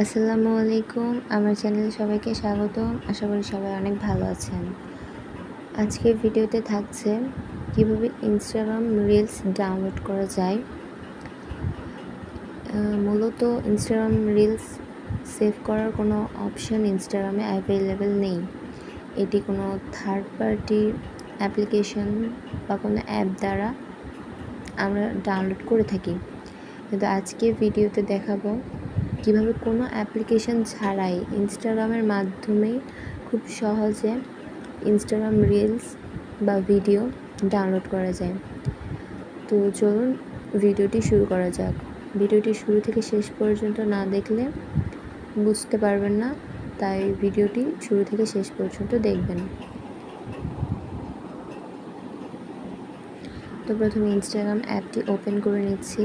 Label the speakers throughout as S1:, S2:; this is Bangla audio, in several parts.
S1: আসসালামু আলাইকুম। আমার চ্যানেলে সবাইকে স্বাগতম। আশা করি সবাই অনেক ভালো আছেন। আজকের ভিডিওতে থাকছে কিভাবে ইনস্টাগ্রাম রিলস ডাউনলোড করা যায়। মূলত ইনস্টাগ্রাম রিলস সেভ করার কোনো অপশন ইনস্টাগ্রামে অ্যাভেলেবেল নেই। এটি কোনো থার্ড পার্টি অ্যাপ্লিকেশন বা কোনো অ্যাপ দ্বারা আমরা ডাউনলোড করে থাকি। কিন্তু আজকের ভিডিওতে দেখাবো কিভাবে কোনো অ্যাপ্লিকেশন ছাড়াই ইনস্টাগ্রামের মাধ্যমেই খুব সহজে ইনস্টাগ্রাম রিলস বা ভিডিও ডাউনলোড করা যায়। তো চলুন ভিডিওটি শুরু করা যাক। ভিডিওটি শুরু থেকে শেষ পর্যন্ত না দেখলে বুঝতে পারবেন না, তাই ভিডিওটি শুরু থেকে শেষ পর্যন্ত দেখবেন। তো প্রথমে ইনস্টাগ্রাম অ্যাপটি ওপেন করে নিচ্ছি।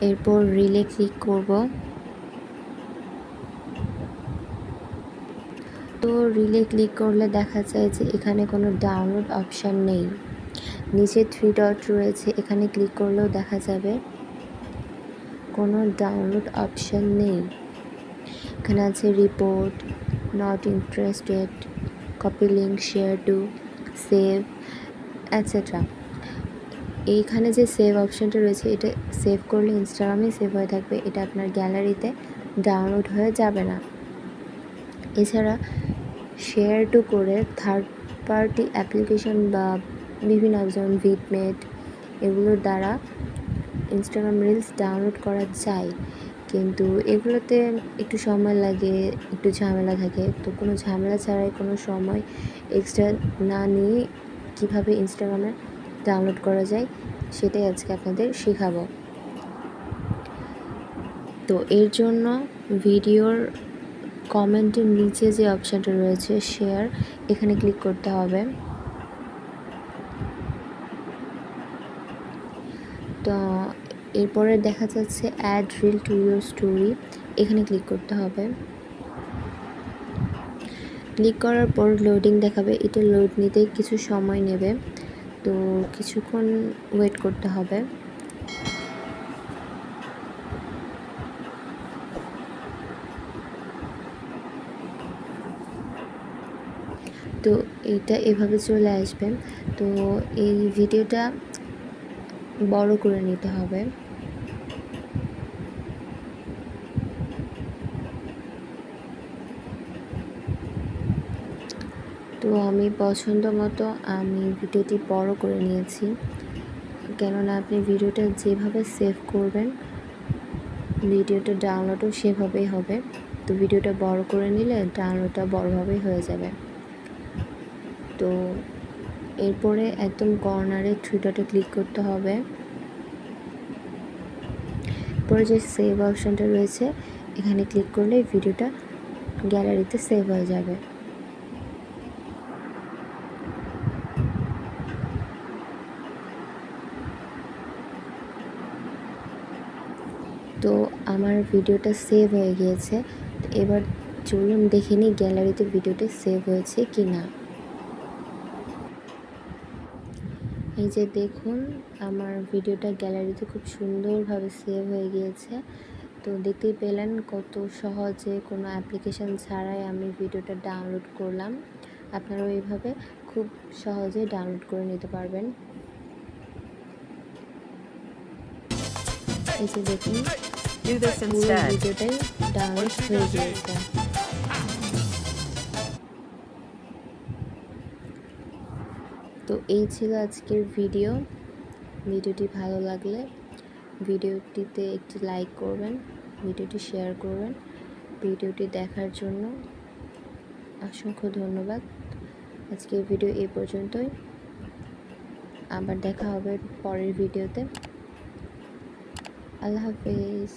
S1: এরপর রিলে ক্লিক করব। তো রিলে ক্লিক করলে দেখা যায় যে এখানে কোনো ডাউনলোড অপশান নেই। নিচে 3 ডট রয়েছে, এখানে ক্লিক করলেও দেখা যাবে কোনো ডাউনলোড অপশান নেই। এখানে আছে report, not interested, copy link, share two, save etcetera. এইখানে যে সেভ অপশানটা রয়েছে, এটা সেভ করলে ইনস্টাগ্রামে সেভ হয়ে থাকবে, এটা আপনার গ্যালারিতে ডাউনলোড হয়ে যাবে না। এছাড়া শেয়ার টু করে থার্ড পার্টি অ্যাপ্লিকেশন বা বিভিন্ন অ্যাপ যেমন ভিডমেট এগুলোর দ্বারা ইনস্টাগ্রাম রিলস ডাউনলোড করা যায়, কিন্তু এগুলোতে একটু সময় লাগে, একটু ঝামেলা থাকে। তো কোনো ঝামেলা ছাড়াই, কোনো সময় এক্সট্রা না নিয়ে কীভাবে ইনস্টাগ্রামে ডাউনলোড করা যায় সেটাই আজকে আপনাদের শেখাবো। তো এর জন্য ভিডিওর কমেন্টের নিচে যে অপশানটা রয়েছে শেয়ার, এখানে ক্লিক করতে হবে। তো এরপরে দেখা যাচ্ছে add reel to your story, এখানে ক্লিক করতে হবে। ক্লিক করার পর লোডিং দেখাবে, এটা লোড নিতে কিছু সময় নেবে, তো কিছুক্ষণ ওয়েট করতে হবে। তো এটা এভাবে চলে আসবে। তো এই ভিডিওটা বড় করে নিতে হবে। তো আমি পছন্দ মতো ভিডিওটি বড় করে নিয়েছি, কেননা আপনি ভিডিওটা যেভাবে সেভ করবেন ভিডিওটা ডাউনলোডও সেভাবেই হবে। তো ভিডিওটা বড় করে নিলে ডাউনলোডটা বড়োভাবেই হয়ে যাবে। তো এরপরে একদম কর্নারে 3 ডটে ক্লিক করতে হবে। পরে যে সেভ অপশানটা রয়েছে এখানে ক্লিক করলে ভিডিওটা গ্যালারিতে সেভ হয়ে যাবে। তো আমার ভিডিওটা সেভ হয়ে গিয়েছে। তো এবার চলুন দেখে নিই গ্যালারিতে ভিডিওটা সেভ হয়েছে কি না। এই যে দেখুন, আমার ভিডিওটা গ্যালারিতে খুব সুন্দরভাবে সেভ হয়ে গিয়েছে। তো দেখতেই পেলেন কত সহজে কোনো অ্যাপ্লিকেশান ছাড়াই আমি ভিডিওটা ডাউনলোড করলাম। আপনারাও এইভাবে খুব সহজে ডাউনলোড করে নিতে পারবেন। এই যে দেখুন, পুরো ভিডিওটাই ডাউনলোড হয়ে গিয়েছে। তো এই ছিল আজকের ভিডিওটি ভালো লাগলে ভিডিওটিতে একটি লাইক করবেন, ভিডিওটি শেয়ার করবেন। ভিডিওটি দেখার জন্য অসংখ্য ধন্যবাদ। আজকের ভিডিও এই পর্যন্তই, আবার দেখা হবে পরের ভিডিওতে। আল্লাহ হাফেজ।